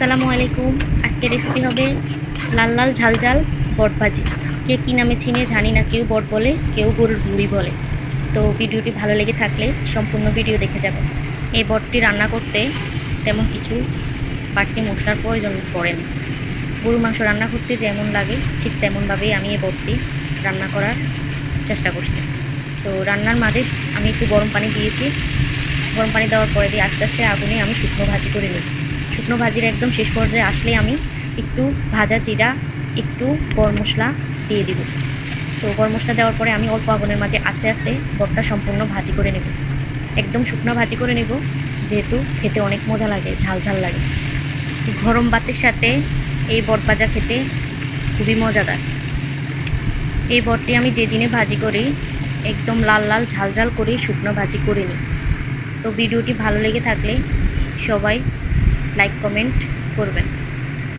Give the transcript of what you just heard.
আসসালামু আলাইকুম। আজকে রেসিপি হবে লাল লাল ঝাল ঝাল বট ভাজি। কে কী নামে চিনে জানি না, কেউ বট বলে, কেউ গরুর বুড়ি বলে। তো ভিডিওটি ভালো লেগে থাকলে সম্পূর্ণ ভিডিও দেখে যাবেন। এই বটটি রান্না করতে তেমন কিছু বাড়তি মশলার প্রয়োজন পড়ে না। গরু মাংস রান্না করতে যেমন লাগে ঠিক তেমনভাবেই আমি এই বটটি রান্না করার চেষ্টা করছি। তো রান্নার মাঝে আমি একটু গরম পানি দিয়েছি। গরম পানি দেওয়ার পরে দিয়ে আস্তে আস্তে আগুনে আমি শুকনো ভাজি করে নিই। শুকনো ভাজির একদম শেষ পর্যায়ে আসলে আমি একটু ভাজা জিরা, একটু গরম মশলা দিয়ে দিব। তো গরম মশলা দেওয়ার পরে আমি অল্প আগুনের মাঝে আস্তে আস্তে বটটা সম্পূর্ণ ভাজি করে নেব। একদম শুকনো ভাজি করে নেব, যেহেতু খেতে অনেক মজা লাগে, ঝাল ঝাল লাগে। গরম ভাতের সাথে এই বট ভাজা খেতে খুবই মজাদার। এই বটটি আমি যেদিনে ভাজি করি একদম লাল লাল ঝাল ঝাল করে শুকনো ভাজি করে নিই। তো ভিডিওটি ভালো লেগে থাকলে সবাই লাইক কমেন্ট করবেন।